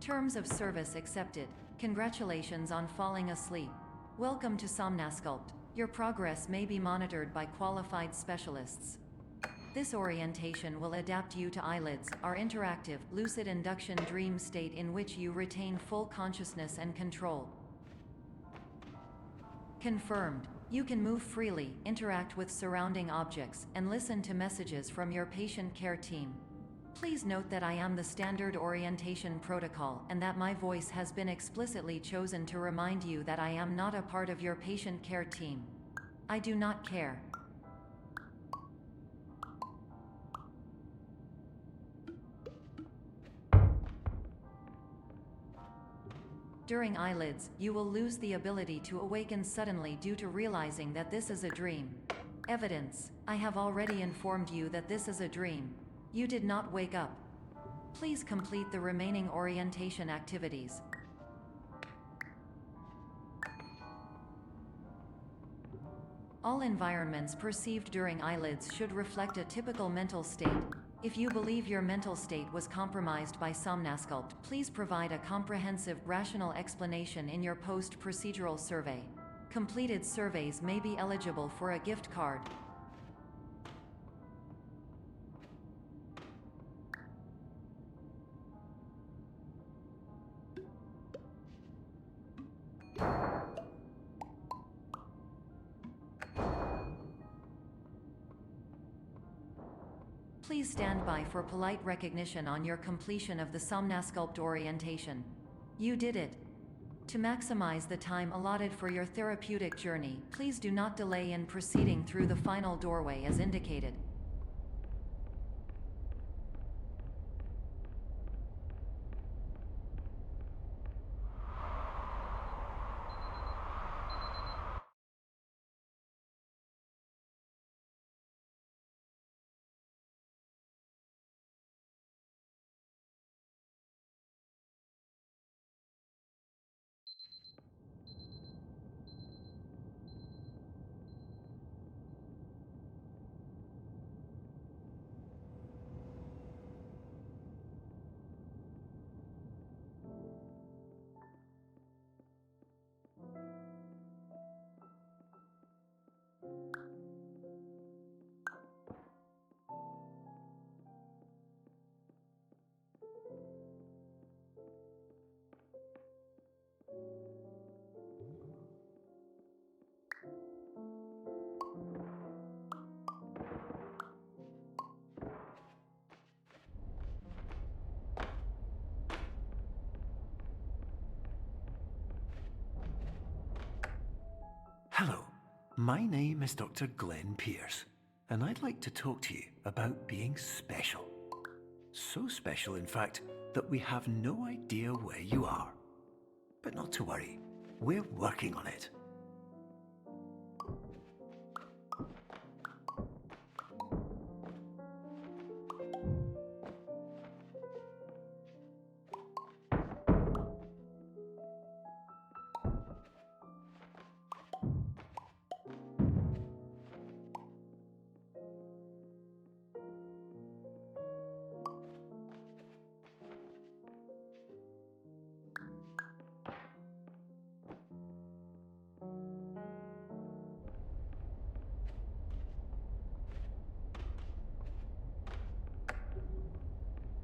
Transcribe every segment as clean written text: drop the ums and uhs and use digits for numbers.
Terms of service accepted. Congratulations on falling asleep. Welcome to Somnasculpt. Your progress may be monitored by qualified specialists. This orientation will adapt you to eyelids, our interactive, lucid induction dream state in which you retain full consciousness and control. Confirmed. You can move freely, interact with surrounding objects, and listen to messages from your patient care team. Please note that I am the standard orientation protocol and that my voice has been explicitly chosen to remind you that I am not a part of your patient care team. I do not care. During eyelids, you will lose the ability to awaken suddenly due to realizing that this is a dream. Evidence: I have already informed you that this is a dream. You did not wake up. Please complete the remaining orientation activities. All environments perceived during eyelids should reflect a typical mental state. If you believe your mental state was compromised by Somnasculpt, please provide a comprehensive, rational explanation in your post-procedural survey. Completed surveys may be eligible for a gift card. Please stand by for polite recognition on your completion of the Somnasculpt orientation. You did it. To maximize the time allotted for your therapeutic journey, please do not delay in proceeding through the final doorway as indicated. Hello, my name is Dr. Glenn Pierce, and I'd like to talk to you about being special. So special, in fact, that we have no idea where you are. But not to worry, we're working on it.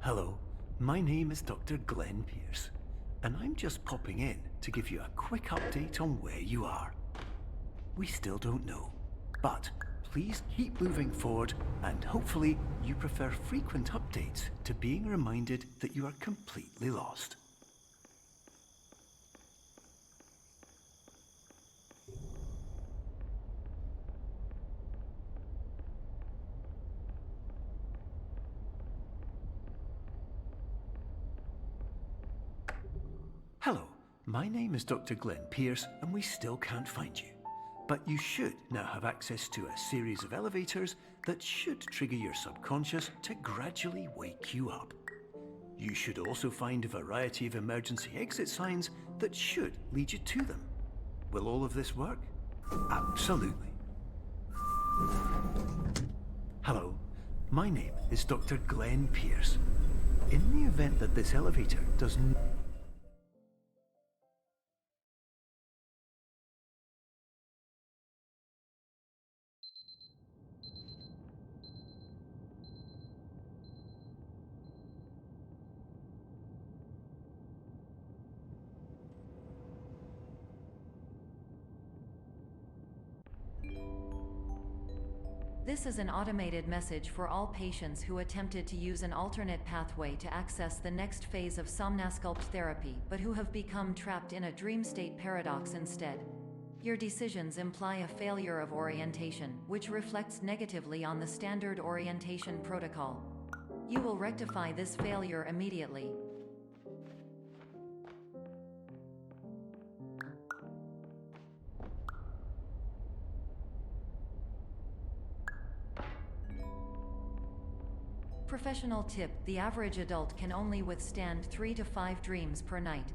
Hello, my name is Dr. Glenn Pierce, and I'm just popping in to give you a quick update on where you are. We still don't know, but please keep moving forward, and hopefully you prefer frequent updates to being reminded that you are completely lost. Hello, my name is Dr. Glenn Pierce, and we still can't find you. But you should now have access to a series of elevators that should trigger your subconscious to gradually wake you up. You should also find a variety of emergency exit signs that should lead you to them. Will all of this work? Absolutely. Hello, my name is Dr. Glenn Pierce. In the event that this elevator does not... This is an automated message for all patients who attempted to use an alternate pathway to access the next phase of Somnasculpt therapy but who have become trapped in a dream state paradox instead. Your decisions imply a failure of orientation, which reflects negatively on the standard orientation protocol. You will rectify this failure immediately. Professional tip: the average adult can only withstand 3 to 5 dreams per night.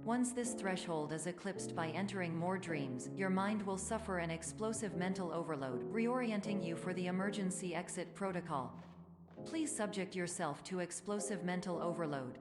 Once this threshold is eclipsed by entering more dreams, your mind will suffer an explosive mental overload, reorienting you for the emergency exit protocol. Please subject yourself to explosive mental overload.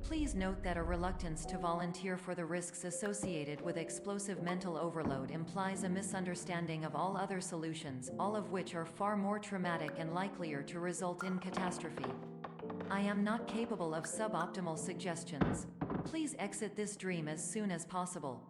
Please note that a reluctance to volunteer for the risks associated with explosive mental overload implies a misunderstanding of all other solutions, all of which are far more traumatic and likelier to result in catastrophe. I am not capable of suboptimal suggestions. Please exit this dream as soon as possible.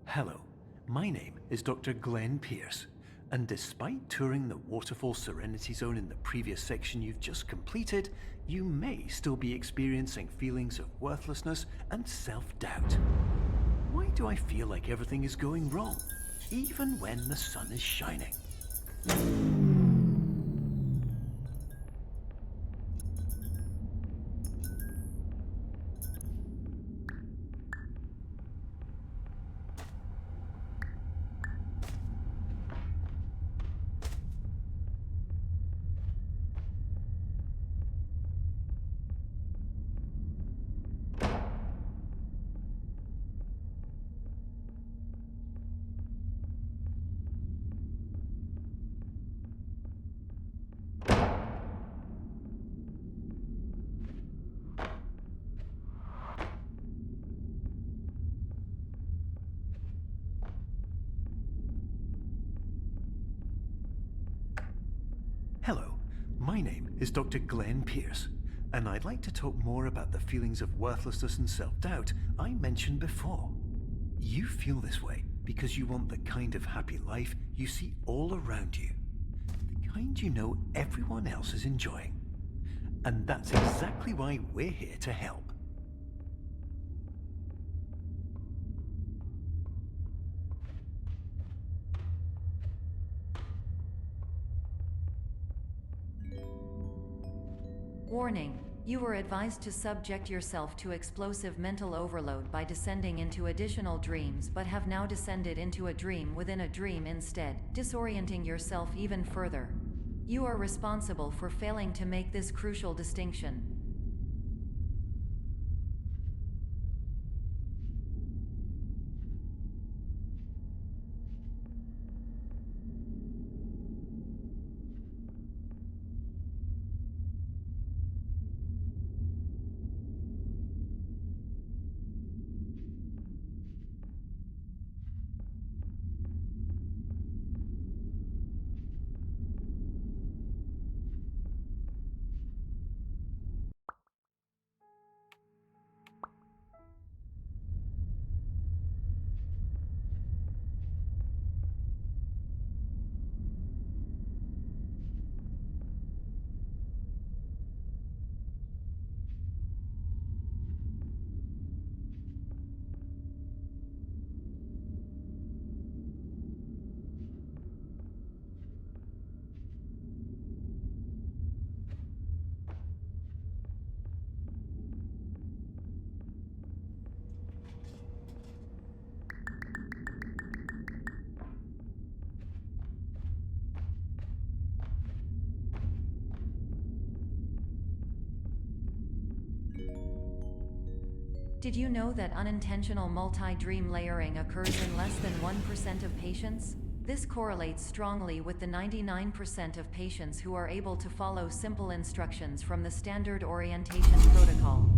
Hello, my name is Dr. Glenn Pierce, and despite touring the Waterfall Serenity Zone in the previous section you've just completed, you may still be experiencing feelings of worthlessness and self-doubt. Why do I feel like everything is going wrong, even when the sun is shining? Hello, my name is Dr. Glenn Pierce, and I'd like to talk more about the feelings of worthlessness and self-doubt I mentioned before. You feel this way because you want the kind of happy life you see all around you, the kind you know everyone else is enjoying. And that's exactly why we're here to help. Warning: you were advised to subject yourself to explosive mental overload by descending into additional dreams but have now descended into a dream within a dream instead, disorienting yourself even further. You are responsible for failing to make this crucial distinction. Did you know that unintentional multi-dream layering occurs in less than 1% of patients? This correlates strongly with the 99% of patients who are able to follow simple instructions from the standard orientation protocol.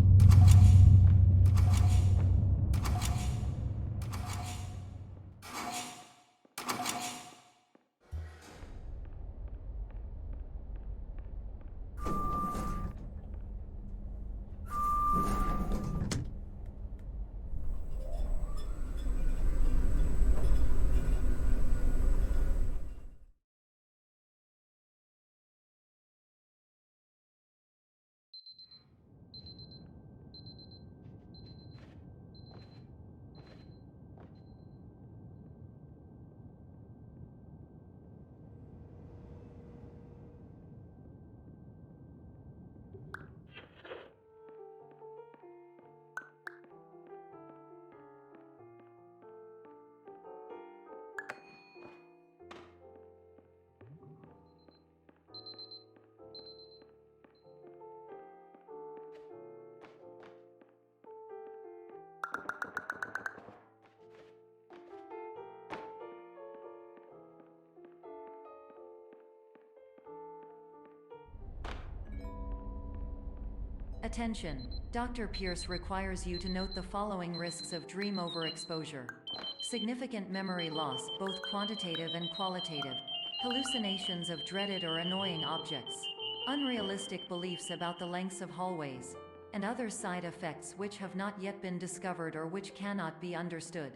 Attention! Dr. Pierce requires you to note the following risks of dream overexposure. Significant memory loss, both quantitative and qualitative. Hallucinations of dreaded or annoying objects. Unrealistic beliefs about the lengths of hallways. And other side effects which have not yet been discovered or which cannot be understood.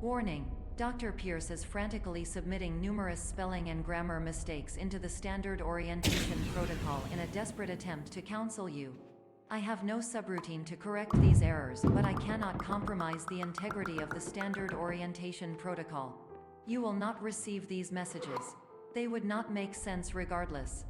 Warning: Dr. Pierce is frantically submitting numerous spelling and grammar mistakes into the standard orientation protocol in a desperate attempt to counsel you. I have no subroutine to correct these errors, but I cannot compromise the integrity of the standard orientation protocol. You will not receive these messages. They would not make sense regardless.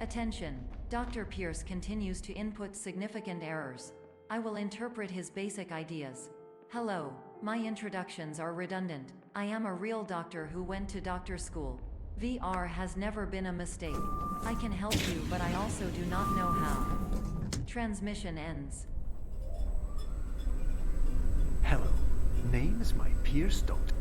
Attention! Dr. Pierce continues to input significant errors. I will interpret his basic ideas. Hello, my introductions are redundant. I am a real doctor who went to doctor school. VR has never been a mistake. I can help you, but I also do not know how. Transmission ends. Hello, name is my Pierce Doctor.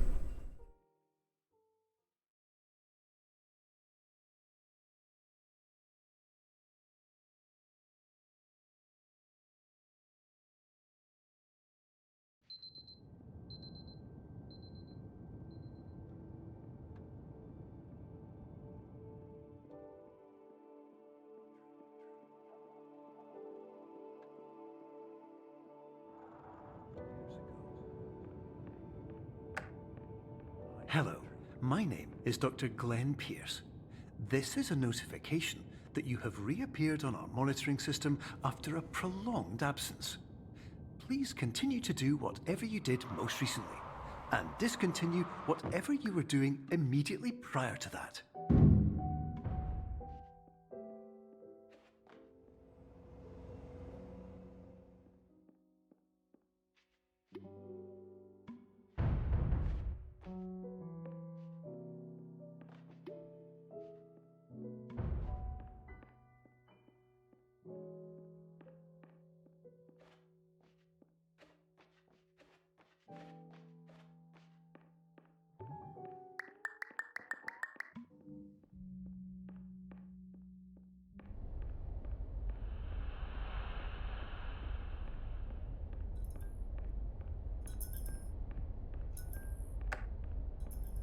Hello, my name is Dr. Glenn Pierce. This is a notification that you have reappeared on our monitoring system after a prolonged absence. Please continue to do whatever you did most recently, and discontinue whatever you were doing immediately prior to that.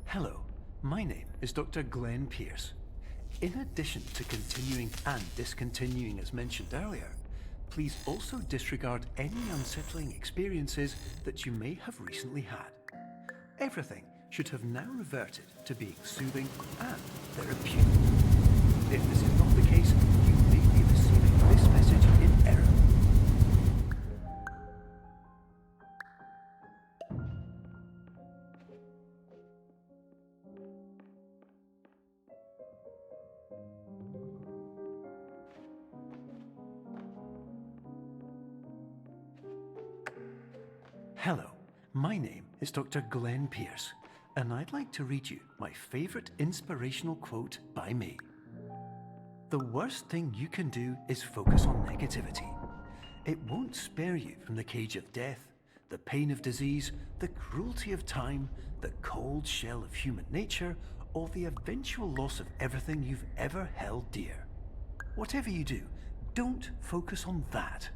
Hello, my name is Dr. Glenn Pierce. In addition to continuing and discontinuing as mentioned earlier, please also disregard any unsettling experiences that you may have recently had. Everything should have now reverted to being soothing and therapeutic. If this is not the case, you may be receiving this message in error. Hello, my name is Dr. Glenn Pierce, and I'd like to read you my favourite inspirational quote by me. The worst thing you can do is focus on negativity. It won't spare you from the cage of death, the pain of disease, the cruelty of time, the cold shell of human nature, or the eventual loss of everything you've ever held dear. Whatever you do, don't focus on that.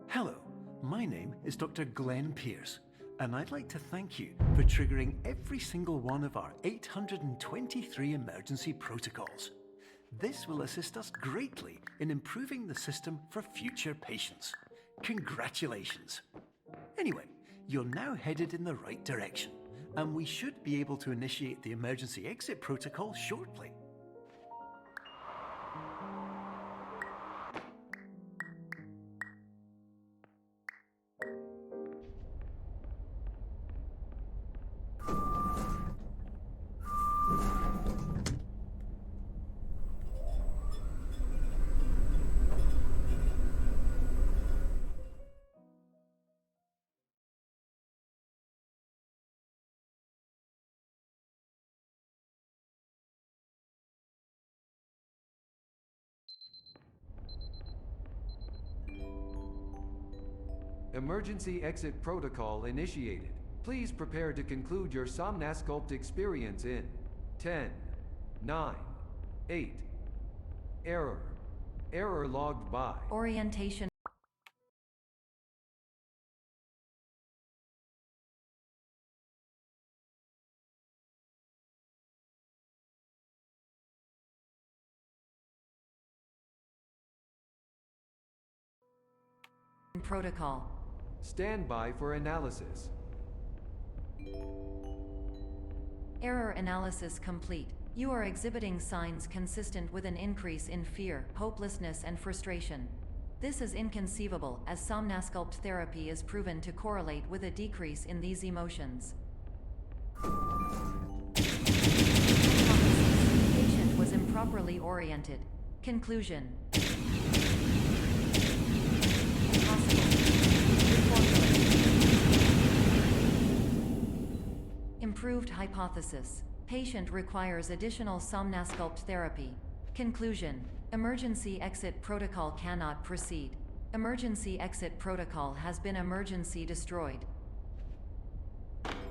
Hello, my name is Dr. Glenn Pierce, and I'd like to thank you for triggering every single one of our 823 emergency protocols. This will assist us greatly in improving the system for future patients. Congratulations! Anyway, you're now headed in the right direction, and we should be able to initiate the emergency exit protocol shortly. Emergency exit protocol initiated. Please prepare to conclude your Somnasculpt experience in 10, 9, 8. Error. Error logged by. Orientation protocol. Stand by for analysis. Error analysis complete. You are exhibiting signs consistent with an increase in fear, hopelessness, and frustration. This is inconceivable, as Somnasculpt therapy is proven to correlate with a decrease in these emotions. Patient was improperly oriented. Conclusion. Impossible. Improved hypothesis. Patient requires additional Somnasculpt therapy. Conclusion. Emergency exit protocol cannot proceed. Emergency exit protocol has been emergency destroyed. Somnasculpt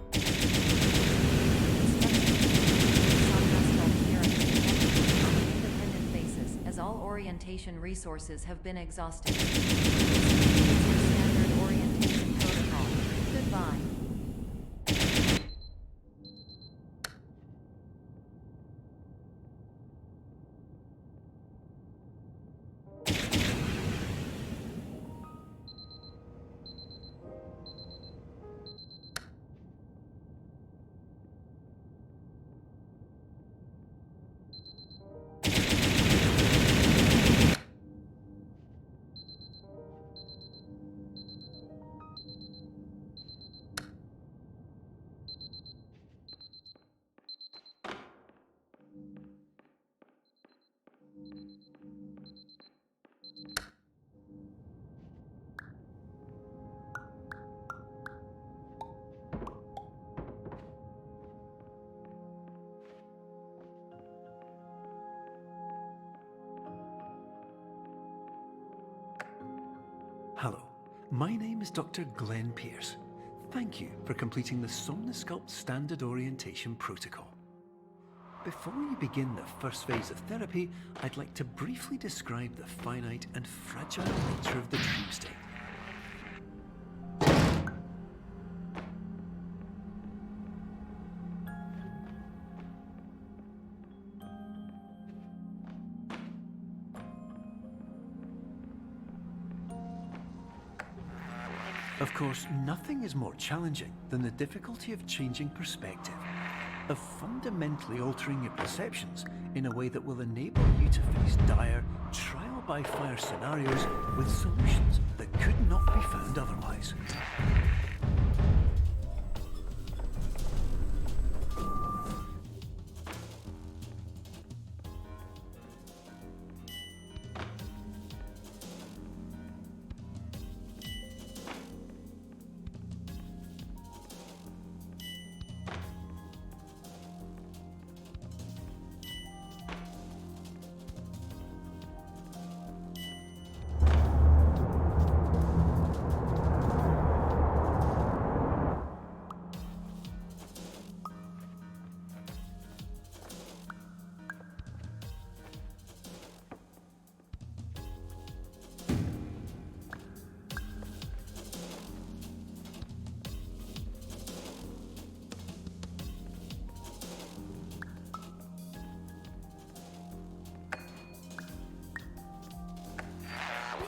therapy on an independent basis, as all orientation resources have been exhausted. Standard orientation protocol. Goodbye. Hello, my name is Dr. Glenn Pierce. Thank you for completing the Somnasculpt Standard Orientation Protocol. Before we begin the first phase of therapy, I'd like to briefly describe the finite and fragile nature of the dream state. Of course, nothing is more challenging than the difficulty of changing perspective, of fundamentally altering your perceptions in a way that will enable you to face dire, trial by fire scenarios with solutions that could not be found otherwise.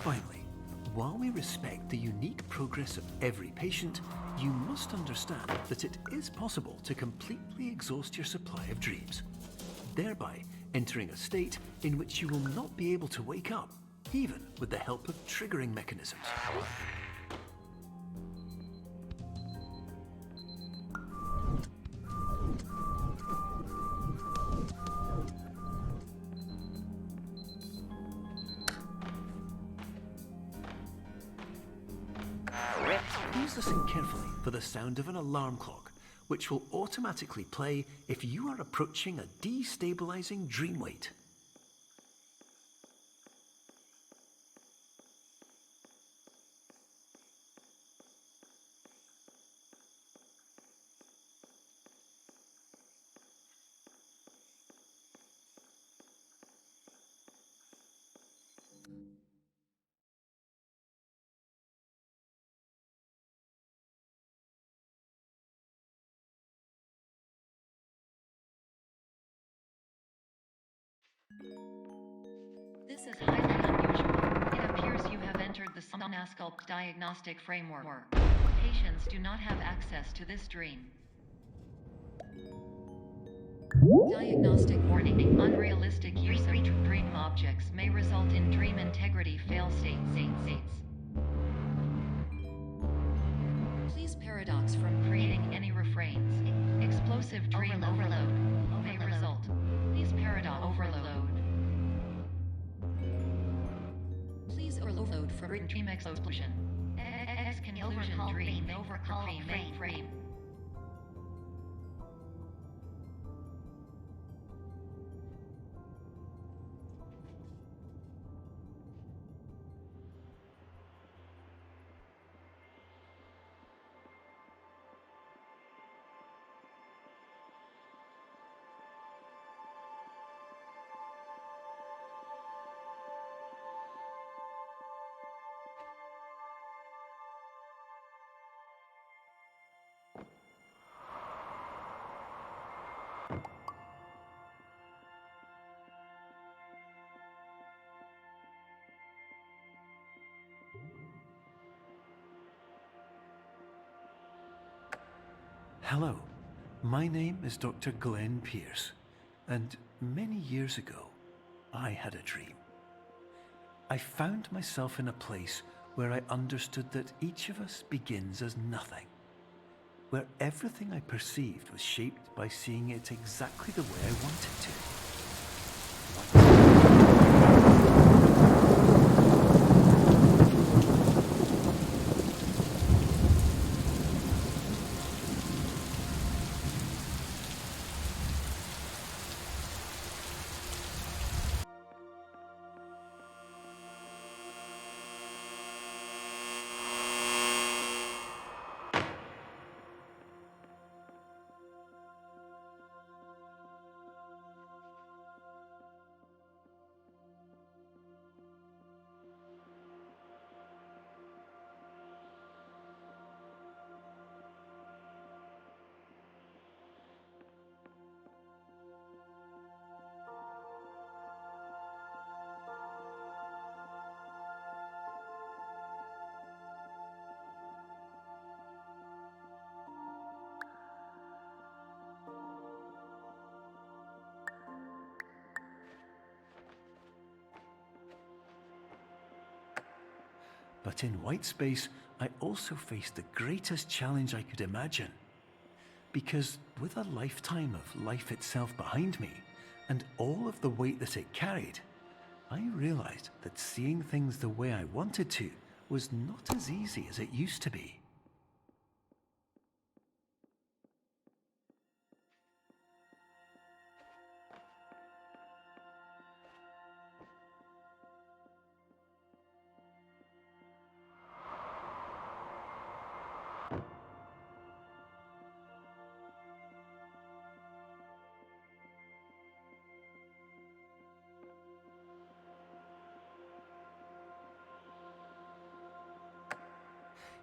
Finally, while we respect the unique progress of every patient, you must understand that it is possible to completely exhaust your supply of dreams, thereby entering a state in which you will not be able to wake up, even with the help of triggering mechanisms. Please listen carefully for the sound of an alarm clock, which will automatically play if you are approaching a destabilizing dream weight. This is highly unusual. It appears you have entered the Somnasculpt diagnostic framework. Patients do not have access to this dream. Diagnostic warning. Unrealistic use of dream objects may result in dream integrity fail states. Please paradox from creating any refrains. Explosive dream overload may result. Please paradox overload. Please overload for dream explosion. Exclusion dream overcall frame. Hello, my name is Dr. Glenn Pierce, and many years ago, I had a dream. I found myself in a place where I understood that each of us begins as nothing, where everything I perceived was shaped by seeing it exactly the way I wanted to. But in white space, I also faced the greatest challenge I could imagine. Because with a lifetime of life itself behind me, and all of the weight that it carried, I realized that seeing things the way I wanted to was not as easy as it used to be.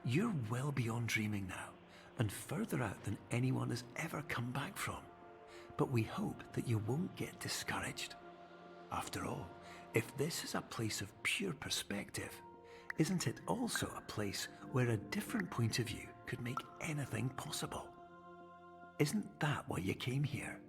You're well beyond dreaming now, and further out than anyone has ever come back from. But we hope that you won't get discouraged. After all, if this is a place of pure perspective, isn't it also a place where a different point of view could make anything possible? Isn't that why you came here?